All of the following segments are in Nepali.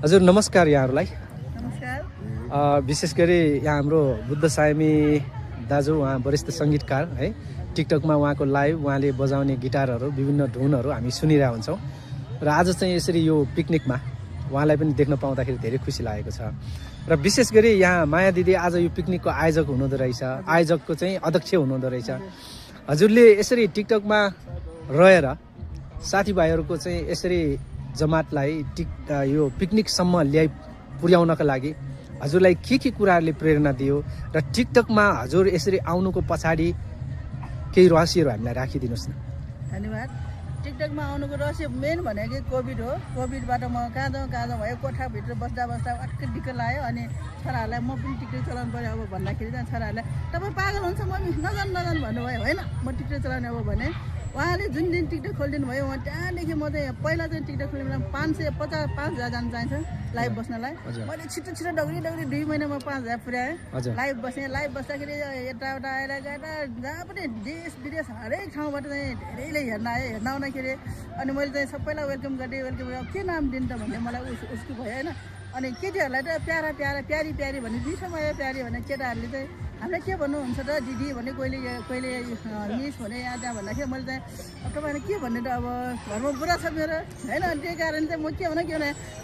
हजुर नमस्कार यहाँहरूलाई। नमस्कार। विशेष गरी यहाँ हाम्रो बुद्ध सायमी दाजु, उहाँ वरिष्ठ सङ्गीतकार है। टिकटकमा उहाँको लाइभ, उहाँले बजाउने गिटारहरू, विभिन्न धुनहरू हामी सुनिरहेको हुन्छौँ। र आज चाहिँ यसरी यो पिकनिकमा उहाँलाई पनि देख्न पाउँदाखेरि धेरै खुसी लागेको छ। र विशेष गरी यहाँ माया दिदी आज यो पिकनिकको आयोजक हुनुहुँदो रहेछ, आयोजकको चाहिँ अध्यक्ष हुनुहुँदो रहेछ। हजुरले यसरी टिकटकमा रहेर साथीभाइहरूको चाहिँ यसरी जमातलाई यो पिकनिकसम्म पुर्याउनका लागि हजुरलाई के कुराहरूले प्रेरणा दियो र टिकटकमा हजुर यसरी आउनुको पछाडि केही रहस्यहरू हामीलाई राखिदिनुहोस् न। धन्यवाद। टिकटकमा आउनुको रहस्य मेन भनेको कोभिड हो। कोभिडबाट म कहाँ भयो, कोठाभित्र बस्दा अटक्कै दिक्क लाग्यो। अनि छोराहरूलाई म पनि टिकटक चलाउनु पऱ्यो अब भन्दाखेरि चाहिँ छोराहरूलाई तपाईँ पागल हुन्छ मम्मी नजान भन्नुभयो। होइन म टिकटक चलाउने अब भने उहाँले जुन दिन टिकटक खोलिदिनु भयो उहाँ त्यहाँदेखि म चाहिँ पहिला चाहिँ टिकटक खोल्नु 5,000 जान चाहिन्छ लाइभ बस्नलाई। मैले छिटो डगरी 2 महिनामा 5,000 पुर्याएँ। लाइभ बसेँ। लाइभ बस्दाखेरि यताउता आएर गएर जहाँ पनि देश विदेश हरेक ठाउँबाट चाहिँ धेरैले हेर्न आउँदाखेरि अनि मैले चाहिँ सबैलाई वेलकम गरेँ। के नाम दिनु त भन्ने मलाई उसको भयो होइन। अनि केटीहरूलाई त प्यारी भने मिठो माया प्यारी भने केटाहरूले चाहिँ हामीलाई के भन्नुहुन्छ त दिदी भने कहिले मिस भने यहाँ त्यहाँ भन्दाखेरि मैले चाहिँ तपाईँले के भन्ने त अब घरमा बुढा छ मेरो होइन। त्यही कारण चाहिँ म के भने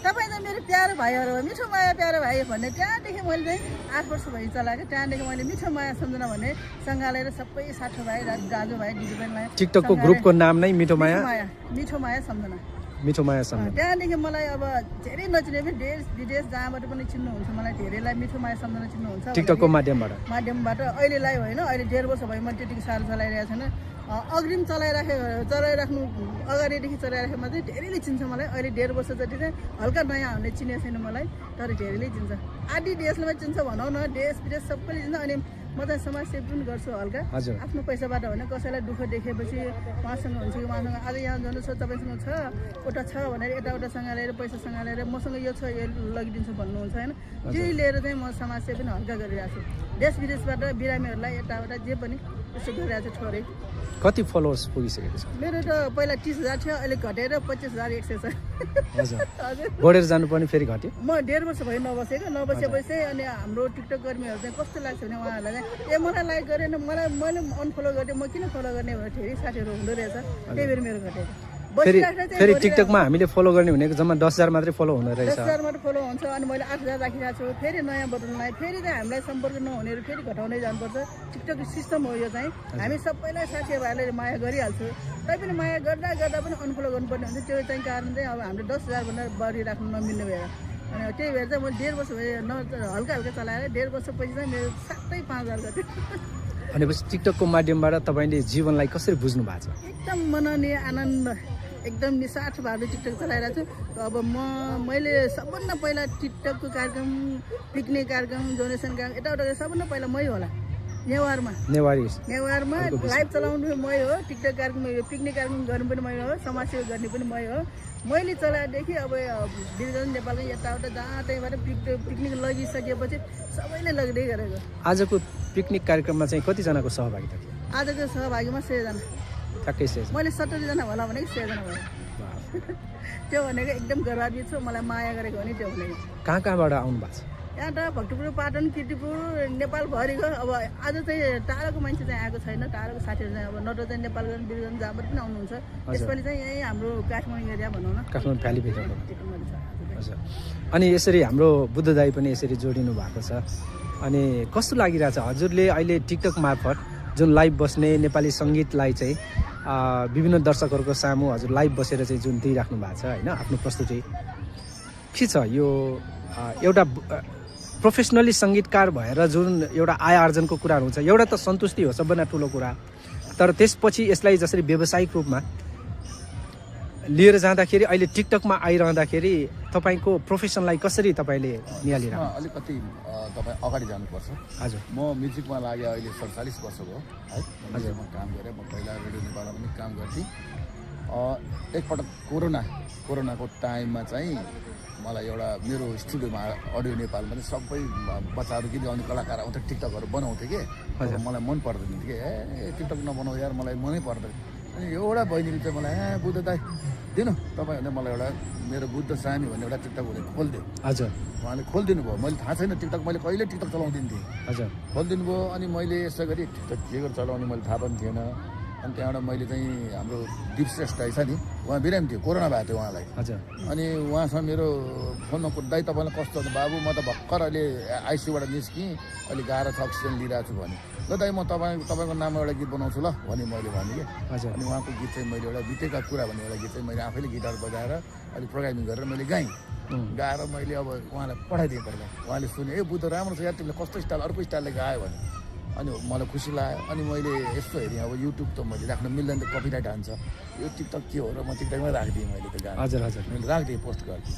तपाईँ चाहिँ मेरो प्यारो भाइहरू हो, मिठो माया प्यारो भाइ भन्ने। त्यहाँदेखि मैले चाहिँ 8 वर्ष भइ चलाएको। त्यहाँदेखि मैले मिठो माया सम्झना भन्ने सँगालेर सबै साथीभाइ दाजुभाइ दिदीबहिनीलाई। टिकटकको ग्रुपको नाम नै मिठो माया सम्झना। त्यहाँदेखि मलाई अब धेरै नचिने पनि देश विदेश जहाँबाट पनि चिन्नुहुन्छ मलाई, धेरैलाई मिठो माया सम्झना चिन्नुहुन्छ टिकटकको माध्यमबाट। अहिलेलाई होइन, अहिले 1.5 वर्ष भयो मैले त्यतिको साह्रो चलाइरहेको छैन। अग्रिम चलाइराख्नु अगाडिदेखि चलाइराखेमा चाहिँ धेरैले चिन्छ मलाई। अहिले 1.5 वर्ष जति चाहिँ हल्का नयाँ हुने चिनेको छैन मलाई, तर धेरैले चिन्छ। आदि देशलाई चिन्छ भनौँ न, देश विदेश सबैले चिन्छ। अनि म चाहिँ समाजसेवा पनि गर्छु हल्का, आफ्नो पैसाबाट होइन। कसैलाई दुःख देखेपछि उहाँसँग हुन्छ कि उहाँसँग आज यहाँ जानु छ तपाईँसँग छ एउटा छ भनेर यताउतासँग लिएर पैसासँग लिएर मसँग यो छ यो लगिदिन्छु भन्नुहुन्छ होइन। त्यही लिएर चाहिँ म समाजसेवा पनि हल्का गरिरहेको छु। देश विदेशबाट बिरामीहरूलाई यताउता जे पनि यसो गरिरहेको छु थोरै। कति फलोवर्स पुगिसकेको छ? मेरो त पहिला 30,000 थियो, अहिले घटेर 25,100 छ। हजुर बढेर जानुपर्ने फेरि घट्यो। म 1.5 वर्ष भयो नबसेपछि। अनि हाम्रो टिकटक कर्मीहरू चाहिँ कस्तो लाग्छ भने उहाँहरूलाई चाहिँ मलाई लाइक गरेन, मैले अनफलो गरेँ, म किन फलो गर्ने भनेर धेरै साथीहरू हुँदो रहेछ। त्यही भएर मेरो घटेर फेरि टिकटकमा हामीले फलो गर्ने भनेको जम्मा 10,000 मात्रै फलो हुँदो रहेछ। 10,000 मात्रै फलो हुन्छ। अनि मैले 8,000 राखिरहेको छु। फेरि नयाँ बदल्नलाई फेरि चाहिँ हामीलाई सम्पर्क नहुनेहरू फेरि घटाउँदै जानुपर्छ। टिकटक सिस्टम हो यो चाहिँ। हामी सबैलाई साथीभाइहरूले माया गरिहाल्छु, तैपनि माया गर्दा पनि अनफलो गर्नुपर्ने हुन्छ। त्यो चाहिँ कारण चाहिँ अब हामीले 10,000 भन्दा बढी राख्नु नमिल्ने भएर। अनि त्यही भएर चाहिँ मैले 1.5 वर्ष भयो हल्का चलाएर 1.5 वर्षपछि चाहिँ मेरो साथै 5,000 गर्थ्यो। भनेपछि टिकटकको माध्यमबाट तपाईँले जीवनलाई कसरी बुझ्नु भएको छ? एकदम मननीय आनन्द, एकदम निस्वार्थ भावले टिकटक चलाइरहेको छु। अब मैले सबभन्दा पहिला टिकटकको कार्यक्रम, पिकनिक कार्यक्रम, डोनेसन कार्यक्रम यताउता सबभन्दा पहिला मै होला। नेवारमा लाइभ चलाउनु मै हो। टिकटक कार्यक्रम, पिकनिक कार्यक्रम गर्नु पनि मै हो। समाजसेवा गर्ने पनि मै हो। मैले चलाएदेखि अब बिरगञ्ज नेपालको यताउता जहाँ त्यहीँबाट पिकनिक लगिसकेपछि सबैले लगिँदै गरेको। आजको पिकनिक कार्यक्रममा चाहिँ कतिजनाको सहभागिता थियो? आजको सहभागीमा 6 जना। ठ्याक्कै 6 जना। मैले 70 जना होला भनेको 6 जना भयो। त्यो भनेको एकदम गर्वान्वित छु। मलाई माया गरेको हो नि त्यो भनेको। कहाँबाट आउनु भएको छ? यहाँ त भक्तपुर, पाटन, किर्तिपुर, नेपालभरिको। अब आज चाहिँ टाढाको मान्छे चाहिँ आएको छैन। टाढाको साथीहरू चाहिँ अब नत्र चाहिँ नेपालगञ्ज, बिरगञ्ज जहाँबाट पनि आउनुहुन्छ। यसपालि चाहिँ यहीँ हाम्रो काठमाडौँ एरिया भनौँ न, काठमाडौँ भ्यालीभित्र। हजुर। अनि यसरी हाम्रो बुद्ध दाई पनि यसरी जोडिनु भएको छ। अनि कस्तो लागिरहेछ हजुरले अहिले टिकटक मार्फत जुन लाइभ बस्ने नेपाली सङ्गीतलाई चाहिँ विभिन्न दर्शकहरूको सामु हजुर लाइभ बसेर चाहिँ जुन दिइराख्नु भएको छ होइन, आफ्नो प्रस्तुति के छ? यो एउटा प्रोफेसनली सङ्गीतकार भएर जुन एउटा आय आर्जनको कुराहरू हुन्छ, एउटा त सन्तुष्टि हो सबभन्दा ठुलो कुरा। तर त्यसपछि यसलाई जसरी व्यावसायिक रूपमा लिएर जाँदाखेरि अहिले टिकटकमा आइरहँदाखेरि तपाईँको प्रोफेसनलाई कसरी तपाईँले निहालिरहनु? अलिकति तपाईँ अगाडि जानुपर्छ। हजुर। म म्युजिकमा लाग्यो अहिले 47 वर्ष भयो है। म्युजिकमा काम गरेँ। म पहिला रेडियो नेपालमा पनि काम गर्थेँ। एकपटक कोरोनाको टाइममा चाहिँ मलाई एउटा मेरो स्टुडियोमा अडियो नेपालमा पनि सबै बच्चाहरू गीत गाउने कलाकार आउँथ्यो, टिकटकहरू बनाउँथ्यो कि मलाई मन पर्दैन थियो कि टिकटक नबनाऊ यार, मलाई मनै पर्दैन। अनि एउटा बहिनीले चाहिँ मलाई बुद्ध दाइ दिनु तपाईँहरूले मलाई एउटा मेरो बुद्ध सामी भन्ने एउटा टिकटक खोलिदियो हजुर उहाँले खोलिदिनु भयो मैले थाहा छैन टिकटक मैले कहिले टिकटक चलाउँदिन थिएँ हजुर खोलिदिनु भयो अनि मैले यसो गरी टिकटक के गरेर चलाउने मैले थाहा पनि थिएन अनि त्यहाँबाट मैले चाहिँ हाम्रो दिप श्रेष्ठ रहेछ नि उहाँ बिरामी थियो कोरोना भएको थियो उहाँलाई हजुर अनि उहाँसँग मेरो फोनमा दाइ तपाईँलाई कस्तो हुन्छ बाबु म त भर्खर अहिले आइसियूबाट निस्केँ अहिले गाह्रो छ अक्सिजन लिइरहेको छु भने ल दाइ म तपाईँको नाममा एउटा गीत बनाउँछु ल भने मैले भने कि हजुर अनि उहाँको गीत चाहिँ मैले एउटा बितेका कुरा भन्ने एउटा गीत चाहिँ मैले आफैले गिटार बजाएर अहिले प्रोग्रामिङ गरेर मैले गाएँ गाएर मैले अब उहाँलाई पठाइदिएँ पहिला उहाँले सुने ए बुद्ध राम्रो छ यार तिमीले कस्तो स्टाइल अर्को स्टाइलले गायो भने अनि मलाई खुसी लाग्यो अनि मैले यस्तो हेरेँ अब युट्युब त मैले राख्न मिल्दैन त कपिराइट हान्छ यो टिकटक के हो र म टिकटकमै राखिदिएँ मैले त गाना हजुर हजुर मैले राखिदिएँ पोस्ट गरिदिएँ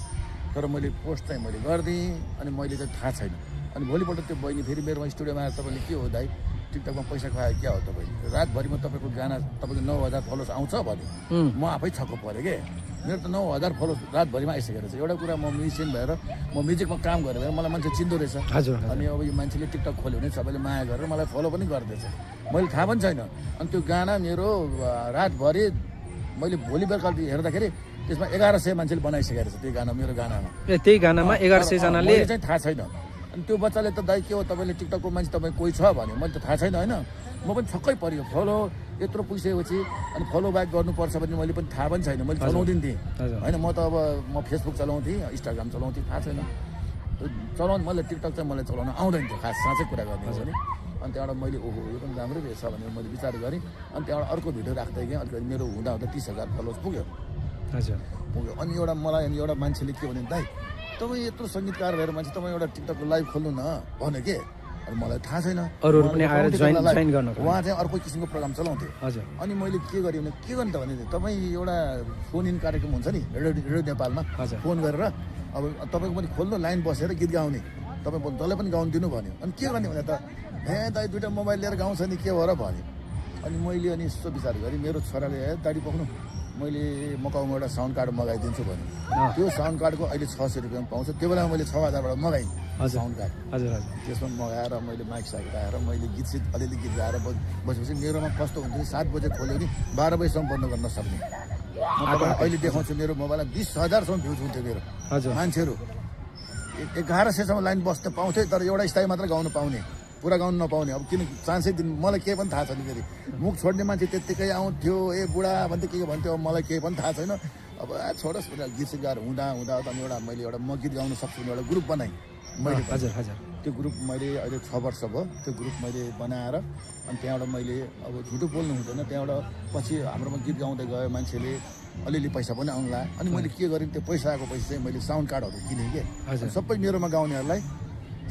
तर मैले पोस्ट चाहिँ मैले गरिदिएँ अनि मैले चाहिँ थाहा छैन अनि भोलिपल्ट त्यो बहिनी फेरि मेरोमा स्टुडियोमा आएर तपाईँले के हो दाइ टिकटकमा पैसा खुवायो क्या हो तपाईँले रातभरिमा तपाईँको गाना तपाईँको 9,000 फलोवर्स आउँछ भने म आफै छक्क परेँ के मेरो त 9,000 फलोवर्स रातभरिमा आइसकेको छ एउटा कुरा म म्युजिसियन भएर म म्युजिकमा काम गरेर भएर मलाई मान्छे चिन्दो रहेछ हजुर अनि अब यो मान्छेले टिकटक खोल्यो भने सबैले माया गरेर मलाई फलो पनि गर्दैछ मैले थाहा पनि छैन अनि त्यो गाना मेरो रातभरि मैले भोलि बेलुका हेर्दाखेरि त्यसमा 1100 मान्छेले बनाइसकेको छ त्यो गाना मेरो गानामा ए त्यही गानामा 1100 जनाले चाहिँ थाहा छैन अनि त्यो बच्चाले त दाइ के हो तपाईँले टिकटकको मान्छे तपाईँ कोही छ भने मैले त थाहा छैन होइन म पनि छक्कै पऱ्यो फलो यत्रो पुगिसकेपछि अनि फलो ब्याक गर्नुपर्छ भने मैले पनि थाहा पनि छैन मैले चलाउँदिन थिएँ होइन म त अब म फेसबुक चलाउँथेँ इन्स्टाग्राम चलाउँथेँ थाहा छैन चलाउनु मैले टिकटक चाहिँ मलाई चलाउन आउँदैन थियो खास साँच्चै कुरा गर्ने हो भने अनि त्यहाँबाट मैले ओहो यो पनि राम्रै रहेछ भनेर मैले विचार गरेँ अनि त्यहाँबाट अर्को भिडियो राख्दै गएँ अलिकति मेरो हुँदा 30,000 फलोवर्स पुग्यो हजुर पुग्यो अनि मलाई अनि एउटा मान्छेले के भने दाइ तपाईँ यत्रो सङ्गीतकार भएर मान्छे तपाईँ एउटा टिकटकको लाइभ खोल्नु न भन्यो के अनि मलाई थाहा छैन अरूहरू पनि आएर जोइन गर्नु उहाँ चाहिँ अर्को किसिमको प्रोग्राम चलाउँथ्यो हजुर अनि मैले के गरेँ भने के गर्नु त भने तपाईँ एउटा फोन इन कार्यक्रम हुन्छ नि रेडियो नेपालमा फोन गरेर अब तपाईँको पनि खोल्नु लाइन बसेर गीत गाउने तपाईँ जसलाई पनि गाउनु दिनु भन्यो अनि के गर्ने भने त हे दाइ दुइटा मोबाइल लिएर गाउँछ नि के हो र भन्यो अनि मैले अनि यस्तो विचार गरेँ मेरो छोराले दाडी पक्नु मैले मकाउमा एउटा साउन्ड कार्ड मगाइदिन्छु भने त्यो साउन्ड कार्डको अहिले 600 रुपियाँमा पाउँछ त्यो बेलामा मैले 6,000बाट मगाएँ साउन्ड कार्ड हजुर हजुर त्यसमा मगाएर मैले माइक साइक लगाएर मैले गीत सित अलिअलि गीत गाएर बसेपछि मेरोमा कस्तो हुन्थ्यो 7 बजे खोल्यो भने 12 बजीसम्म बन्द गर्न सक्ने म तपाईँलाई अहिले देखाउँछु मेरो मोबाइलमा 20,000सम्म भ्युज हुन्थ्यो मेरो मान्छेहरू 1100सम्म लाइन बस्न पाउँथे तर एउटा स्थायी मात्र गाउनु पाउने पुरा गाउनु नपाउने अब किन चान्सै दिन मलाई केही पनि थाहा छैन फेरि मुख छोड्ने मान्छे त्यत्तिकै आउँथ्यो ए बुढा भन्थ्यो के भन्थ्यो मलाई केही पनि थाहा छैन अब छोडोस् गीत सित गाएर हुँदा अनि एउटा मैले एउटा म गीत गाउन सक्छु भने एउटा ग्रुप बनाएँ मैले हजुर हजुर त्यो ग्रुप मैले अहिले 6 वर्ष भयो त्यो ग्रुप मैले बनाएर अनि त्यहाँबाट मैले अब झुटो बोल्नु हुँदैन त्यहाँबाट पछि हाम्रोमा गीत गाउँदै गयो मान्छेले अलिअलि पैसा पनि आउँला अनि मैले के गरेँ त्यो पैसा आएको पैसा चाहिँ मैले साउन्ड कार्डहरू किनेँ कि सबै मेरोमा गाउनेहरूलाई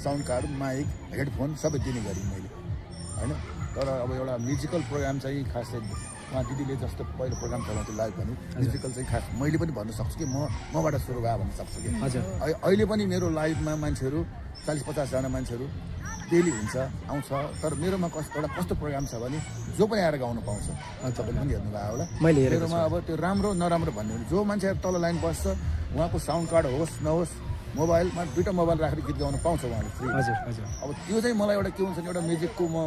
साउन्ड कार्ड माइक हेडफोन सबै दिने गरेँ मैले होइन तर अब एउटा म्युजिकल प्रोग्राम चाहिँ खास चाहिँ उहाँ दिदीले जस्तो पहिलो प्रोग्राम चलाउँथ्यो लाइभ भने म्युजिकल चाहिँ खास मैले पनि भन्न सक्छु कि मबाट सुरु भयो भन्न सक्छु कि अहिले पनि मेरो लाइभमा मान्छेहरू 40-50 जना मान्छेहरू डेली हुन्छ आउँछ तर मेरोमा कस्तो प्रोग्राम छ भने जो पनि आएर गाउनु पाउँछ तपाईँले पनि हेर्नुभयो होला मेरोमा अब त्यो राम्रो नराम्रो भन्ने जो मान्छेहरू तल लाइन बस्छ उहाँको साउन्ड कार्ड होस् नहोस् मोबाइलमा 2टा मोबाइल राखेर गीत गाउन पाउँछ उहाँले फ्री अब त्यो चाहिँ मलाई एउटा के हुन्छ भने एउटा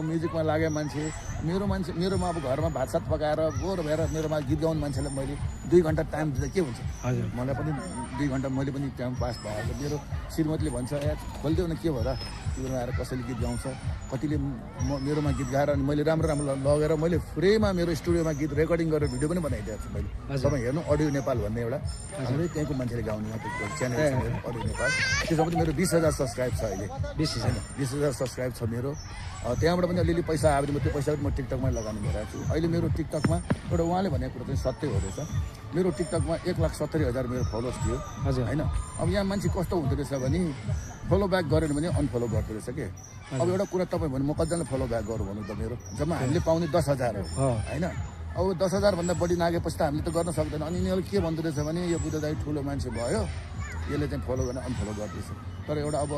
म्युजिकमा लागे मान्छे मेरोमा अब घरमा भातसात पकाएर बोर भएर मेरोमा गीत गाउने मान्छेलाई मैले 2 घन्टा टाइम दिँदा के हुन्छ मलाई पनि 2 घन्टा मैले पनि टाइम पास भएर मेरो श्रीमतीले भन्छ ए खोलिदेऊ न के भएर तिम्रो आएर कसैले गीत गाउँछ कतिले मेरोमा गीत गाएर अनि मैले राम्रो लगेर मैले फ्रीमा मेरो स्टुडियोमा गीत रेकर्डिङ गरेर भिडियो पनि बनाइदिएको छु मैले तपाईँ हेर्नु अडियो नेपाल भन्ने एउटा हाम्रै त्यहीँको मान्छेले गाउने च्यानल अडियो नेपाल त्यसमा पनि मेरो 20,000 सब्सक्राइब छ अहिले 20,000 सब्सक्राइब छ मेरो त्यहाँबाट पनि अलिअलि पैसा आयो भने म त्यो पैसा पनि म टिकटकमै लगानी भइरहेको छु अहिले मेरो टिकटकमा एउटा उहाँले भनेको कुरो चाहिँ सत्य हो रहेछ मेरो टिकटकमा 1,70,000 मेरो फलोवर्स थियो होइन अब यहाँ मान्छे कस्तो हुँदो रहेछ भने फलो ब्याक गरेन भने अनफलो गर्दो रहेछ कि अब एउटा कुरा तपाईँ भन्नु म कतिजनाले फलो ब्याक गरौँ भन्नु त मेरो जम्मा हामीले पाउने 10,000 हो होइन अब 10,000 भन्दा बढी नागेपछि त हामीले त गर्न सक्दैन अनि यिनीहरूले के भन्दो रहेछ भने यो बुद्ध दाइ ठुलो मान्छे भयो यसले चाहिँ फलो गर्न अनफलो गर्दैछ तर एउटा अब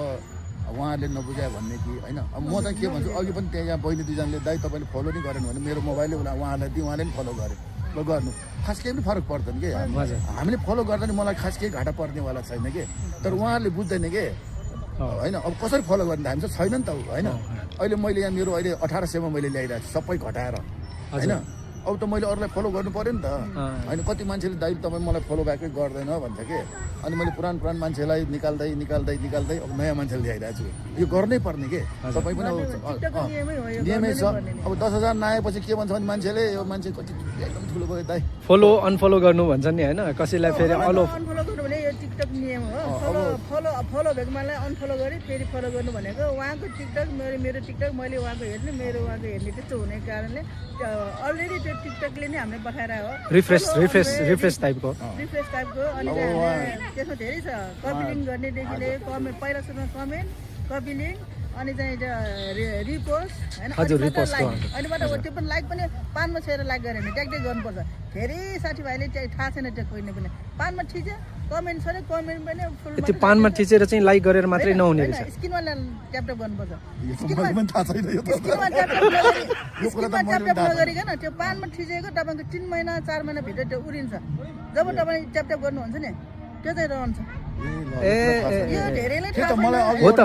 उहाँहरूले नबुझायो भन्ने कि होइन अब म चाहिँ के भन्छु अघि पनि त्यहाँ बहिनी 2जनाले दाइ तपाईँले फलो नै गरेन भने मेरो मोबाइलले उहाँलाई दिएँ उहाँले पनि फलो गरे ल गर्नु खास केही पनि फरक पर्दैन कि हामीले फलो गर्दा नि मलाई खास केही घाटा पर्नेवाला छैन कि तर उहाँहरूले बुझ्दैन कि होइन अब कसरी फलो गर्ने हामी चाहिँ छैन नि त होइन अहिले मैले यहाँ मेरो अहिले 1800मा मैले ल्याइरहेको छु सबै घटाएर होइन अब त मैले अरूलाई फलो गर्नु पर्यो नि त होइन कति मान्छेले दाइ तपाईँ मलाई फलो ब्याकै गर्दैन भन्छ कि अनि मैले पुरानो मान्छेलाई निकाल्दै अब नयाँ मान्छेले ल्याइरहेको छु यो गर्नै पर्ने के तपाईँ पनि नियमै छ अब 10,000 नआएपछि के भन्छ भने मान्छेले यो मान्छे कति एकदम ठुलो भयो दाइ फलो अनफलो गर्नु भन्छ नि होइन कसैलाई फेरि अनफलो गर्नु भने यो टिकटक नियम हो फलो भएको मान्छेलाई अनफलो गरी फेरि फलो गर्नु भनेको उहाँको टिकटक मेरो टिकटक मैले उहाँको हेर्ने मेरो उहाँको हेर्ने त्यस्तो हुने कारणले अलरेडी त्यो टिकटकले नै हामीले पठाएर हो रिफ्रेस टाइपको अनि त्यसमा धेरै छ कपी लिङ्क गर्नेदेखि लिएर कमेन्ट पहिला सुरुमा कमेन्ट कपी लिङ्क अनि चाहिँ रिपोस्ट होइन अनिबाट त्यो पनि लाइक पनि पानमा छोएर लाइक गऱ्यो भने ट्याक्दै गर्नुपर्छ धेरै साथीभाइले थाहा छैन त्यो कोही पनि पानमा ठिक कमेन्ट छ कमेन्ट पनि त्यो पानमा थिचेर चाहिँ लाइक गरेर मात्रै नहुने रहेछ स्क्रिनमा ट्यापट्याप गर्नुपर्छ स्क्रिनमा ट्यापट्याप नगरिकन त्यो पानमा ठिचेको तपाईँको 3 महिना 4 महिनाभित्र त्यो उरिन्छ जब तपाईँ ट्यापट्याप गर्नुहुन्छ नि त्यो चाहिँ रहन्छ हो त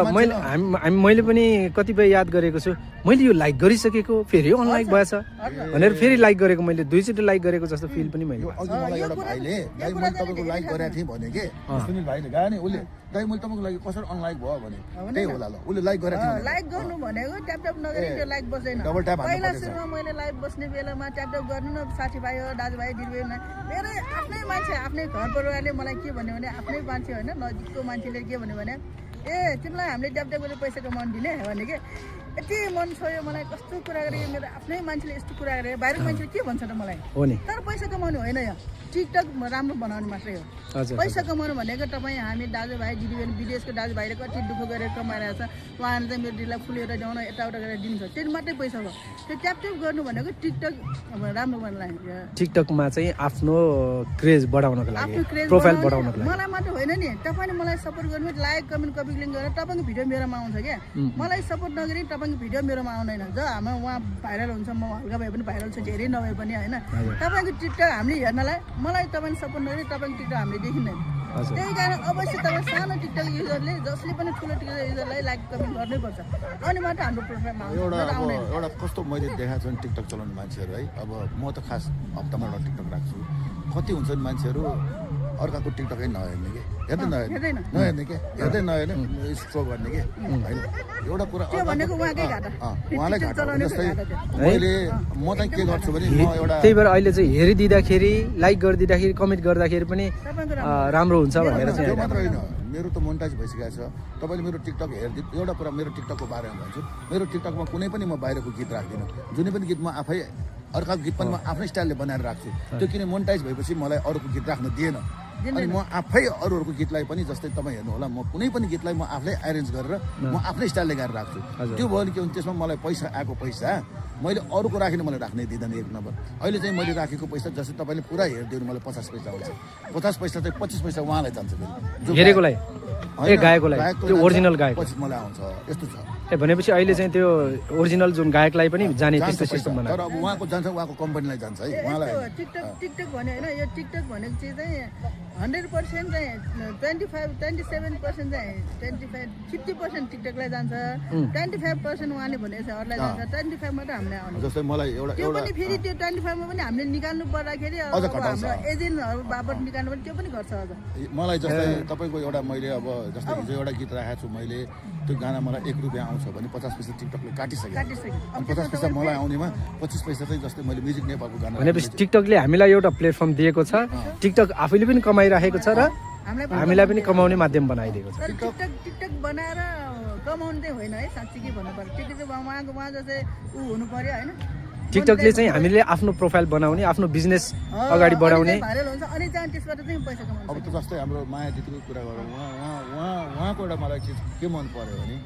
मैले पनि कतिपय याद गरेको छु मैले यो लाइक गरिसकेको फेरि अनलाइक भएछ भनेर फेरि लाइक गरेको मैले 2 चोटि लाइक गरेको जस्तो फिल पनि मैले अघि मलाई एउटा भाइले दाइ मैले तपाईँको लाइक गरेको थिएँ भने के सुनिल भाइले गयो नि उसले दाइ मैले तपाईँको लागि कसरी अनलाइक भयो भने त्यही होला ल उसले लाइक गरेको थियो लाइक गर्नु भनेको ट्यापट्याप नगरी त्यो लाइक बस्दैन डबल ट्याप पहिला सुरुमा मैले लाइभ बस्ने बेलामा ट्यापट्याप गर्नु न साथीभाइ हो दाजुभाइ दिदीबहिनी मेरो आफ्नै मान्छे आफ्नै घर परिवारले मलाई के भन्यो भने आफ्नै मान्छे होइन नजिकको मान्छेले के भन्यो भने ए तिमीलाई हामीले ट्यापट्याप गरेर पैसा कमाउनु दिने भने के यति मन छोयो मलाई कस्तो कुरा गरेँ मेरो आफ्नै मान्छेले यस्तो कुरा गरेँ बाहिरको मान्छेले के भन्छ त मलाई तर पैसा कमाउनु होइन यो टिकटक राम्रो बनाउनु मात्रै हो पैसा कमाउनु भनेको तपाईँ हामी दाजुभाइ दिदीबहिनी विदेशको दाजुभाइले कति दुःख गरेर कमाइरहेको छ उहाँले चाहिँ मेरो दिदीलाई फुलेर ल्याउन यताउता गरेर दिन्छ त्यो मात्रै पैसा हो त्यो ट्यापट्याप गर्नु भनेको टिकटक राम्रो बनाउनु टिकटकमा चाहिँ आफ्नो क्रेज बढाउनको लागि प्रोफाइल बढाउनको लागि मलाई मात्र होइन नि तपाईँले मलाई सपोर्ट गर्नु लाइक कमेन्ट कपी लिङ्क गरेर तपाईँको भिडियो मेरोमा आउँछ क्या मलाई सपोर्ट नगरी तपाईँको भिडियो मेरोमा आउँदैन ज हाम्रो उहाँ भाइरल हुन्छ म हल्का भए पनि भाइरल छ धेरै नभए पनि होइन तपाईँको टिकटक हामीले हेर्नलाई मलाई तपाईँले सपोर्ट नगरी तपाईँको टिकटक हामीले देखिँदैन त्यही कारण अवश्य तपाईँ सानो टिकटक युजरले जसले पनि ठुलो टिकटक युजरलाई लाइक कमेन्ट गर्नैपर्छ अनि मात्र हाम्रो प्रोफाइलमा एउटा कस्तो मैले देखाएको छु नि टिकटक चलाउने मान्छेहरू है अब म त खास हप्तामा एउटा टिकटक राख्छु कति हुन्छ नि मान्छेहरू अर्काको टिकटकै नहेर्ने कि नहेर्ने के हेर्दै नहेर्ने स्ट्रो गर्ने कि होइन एउटा कुरा उहाँलाई घाटा जस्तै मैले म चाहिँ के गर्छु भने म एउटा त्यही भएर अहिले चाहिँ हेरिदिँदाखेरि लाइक गरिदिँदाखेरि कमेन्ट गर्दाखेरि पनि राम्रो हुन्छ भनेर चाहिँ त्यो मात्र होइन मेरो त मोनिटाइज भइसकेको छ तपाईँले मेरो टिकटक हेरिदिनु एउटा कुरा मेरो टिकटकको बारेमा भन्छु मेरो टिकटकमा कुनै पनि म बाहिरको गीत राख्दिनँ जुनै पनि गीत म आफै अर्काको गीत पनि म आफ्नै स्टाइलले बनाएर राख्छु त्यो किन मोनिटाइज भएपछि मलाई अरूको गीत राख्न दिएन अनि म आफै अरूहरूको गीतलाई पनि जस्तै तपाईँ हेर्नु होला म कुनै पनि गीतलाई म आफै एरेन्ज गरेर म आफ्नै स्टाइलले गाएर राख्छु त्यो भयो भने के हुन्छ त्यसमा मलाई पैसा आएको पैसा मैले अरूको राखेर मलाई राख्नै दिँदैन 1 नम्बर अहिले चाहिँ मैले राखेको पैसा जस्तै तपाईँले पुरा हेरिदिनु मलाई 50 पैसा आउँछ 50 पैसा चाहिँ 25 पैसा उहाँलाई जान्छ हेरेकोलाई ए गायकलाई त्यो ओरिजिनल गायक पछि मलाई आउँछ यस्तो छ ए भनेपछि अहिले चाहिँ त्यो ओरिजिनल जुन गायकलाई पनि जाने त्यस्तो सिस्टम बनायो तर अब उहाँको जान्छ उहाँको कम्पनीलाई जान्छ है उहाँलाई टिकटक भने होइन यो टिकटक भनेको चाहिँ 100% चाहिँ 27% चाहिँ 50% टिकटकलाई जान्छ 25% उहाँले भनेको छ अरूलाई जान्छ 25 मात्र हामीले आउने जस्तै मलाई एउटा त्यो पनि फेरि त्यो 25 मा पनि हामीले निकाल्नु पर्दाखेरि अब हाम्रो एजेन्टहरू बापत निकाल्नु पनि त्यो पनि गर्छ अझ मलाई जस्तै तपाईँको एउटा मैले अब जस्तै हिजो एउटा गीत राखेको छु मैले त्यो गाना मलाई 1 रुपियाँ आउँछ भने 50 पैसा टिकटकले काटिसक्यो अनि 50 पैसा मलाई आउनेमा 25 पैसा चाहिँ जस्तै मैले म्युजिक नेपालको गाना भनेपछि टिकटकले हामीलाई एउटा प्लेटफर्म दिएको छ टिकटक आफैले पनि कमाइराखेको छ र हामीलाई पनि कमाउने माध्यम बनाइदिएको छ टिकटक बनाएर कमाउनु चाहिँ होइन है साँच्चै के भन्नु पर्यो टिकटक चाहिँ उहाँ जस्तै ऊ हुनु पर्यो होइन टिकटकले चाहिँ हामीले आफ्नो प्रोफाइल बनाउने आफ्नो बिजनेस अगाडि बढाउने भाइरल हुन्छ अनि चाहिँ त्यसबाट चाहिँ पैसा कमाउनु अब त जस्तै हाम्रो माया दिदीको कुरा गरौँ उहाँको एउटा मलाई चिज के मन पर्यो भने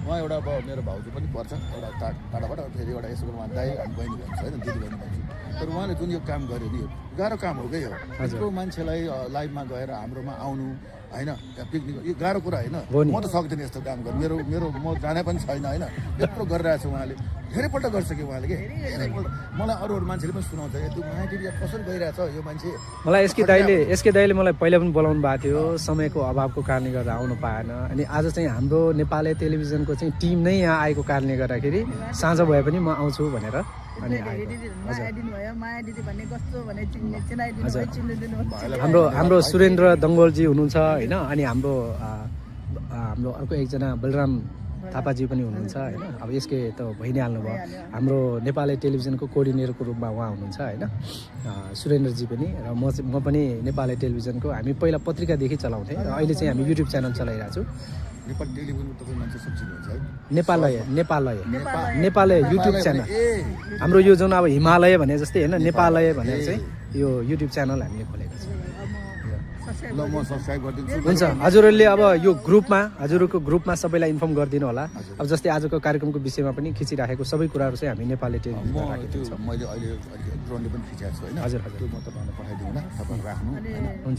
उहाँ एउटा अब मेरो भाउजू पनि पर्छ एउटा टाढाबाट फेरि एउटा यसो उहाँ दाइ अनि बहिनी भन्छ होइन दिदी बहिनी भन्छ तर उहाँले जुन यो काम गर्यो नि गाह्रो काम हो क्या यो यत्रो मान्छेलाई लाइभमा गएर हाम्रोमा आउनु होइन त्यहाँ पिकनिक यो गाह्रो कुरा होइन हो नि। म त सक्दिनँ यस्तो काम गर्नु मेरो म जाने पनि छैन होइन यत्रो गरिरहेको छु उहाँले धेरैपल्ट गरिसक्यो उहाँले कि धेरैपल्ट मलाई अरू मान्छेले पनि सुनाउँछ त्यो माया टिभी कसरी गइरहेछ यो मान्छे मलाई एसके दाइले मलाई पहिला पनि बोलाउनु भएको थियो समयको अभावको कारणले गर्दा आउनु पाएन अनि आज चाहिँ हाम्रो नेपाली टेलिभिजनको चाहिँ टिम नै यहाँ आएको कारणले गर्दाखेरि साँझ भए पनि म आउँछु भनेर अनि आएको माया दिदी भयो माया दिदी भन्ने कस्तो भने चिनाइदिनु भयो चिन्दिनु हाम्रो सुरेन्द्र दङ्गोलजी हुनुहुन्छ होइन अनि हाम्रो अर्को एकजना बलराम थापाजी पनि हुनुहुन्छ होइन अब यसके त भइ नै हाल्नु भयो हाम्रो नेपाली टेलिभिजनको कोअर्डिनेटरको रूपमा उहाँ हुनुहुन्छ होइन सुरेन्द्रजी पनि र म पनि नेपाली टेलिभिजनको हामी पहिला पत्रिकादेखि चलाउँथेँ र अहिले चाहिँ हामी युट्युब च्यानल चलाइरहेको छु नेपाली टेलिभिजन तपाईँ मान्छे सब चिन्नुहुन्छ है नेपालय युट्युब च्यानल हाम्रो यो जुन अब हिमालय भने जस्तै होइन नेपालय भनेर चाहिँ यो युट्युब च्यानल हामीले खोलेको छौँ ल म सब्सक्राइब गरिदिन्छु हुन्छ हजुरहरूले अब यो हजुरहरूको ग्रुपमा सबैलाई इन्फर्म गरिदिनु होला अब जस्तै आजको कार्यक्रमको विषयमा पनि खिचिराखेको सबै कुराहरू चाहिँ हामी नेपाली म टेलिभिजनमा त्यो राखेको छौँ मैले अहिले ड्रोनले पनि खिचेको छु होइन हजुर त्यो म तपाईँलाई पठाइदिउँ न तपाईँहरू राख्नु अनि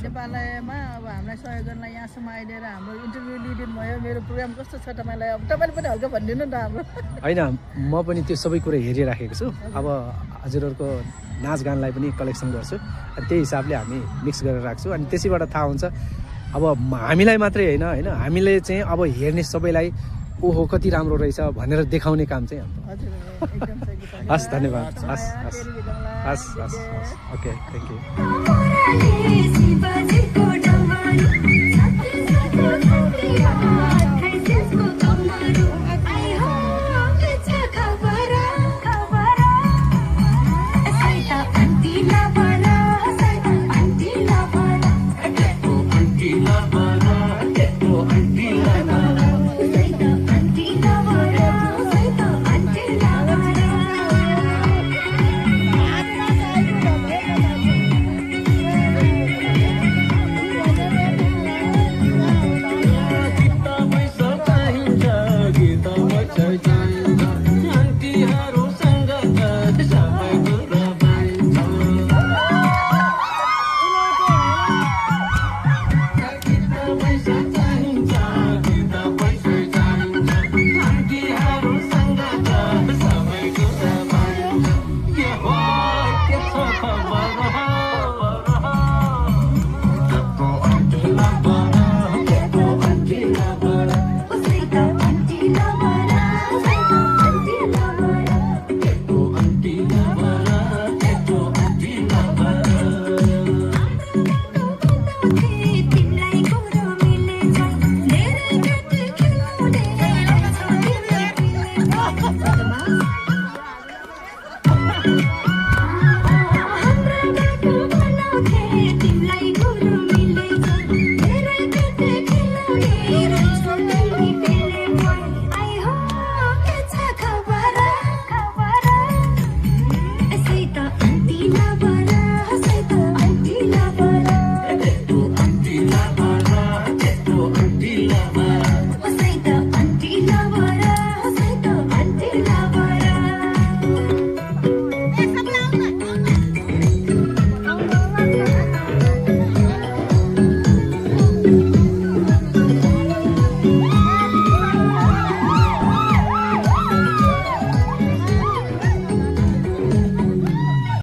नेपालमा अब हामीलाई सहयोग गर्नलाई यहाँसम्म आइदिएर हाम्रो इन्टरभ्यू लिइदिनु भयो मेरो प्रोग्राम कस्तो छ तपाईँलाई अब तपाईँले पनि हल्का भनिदिनु न हाम्रो होइन म पनि त्यो सबै कुरा हेरिराखेको छु अब हजुरहरूको नाचगानलाई पनि कलेक्सन गर्छु अनि त्यही हिसाबले हामी मिक्स गरेर राख्छु अनि त्यसैबाट थाहा हुन्छ अब हामीलाई मात्रै होइन हामीले चाहिँ अब हेर्ने सबैलाई ओहो कति राम्रो रहेछ भनेर देखाउने काम चाहिँ हाम्रो हजुर एकदम सही हस् धन्यवाद हस् ओके थ्याङ्क यू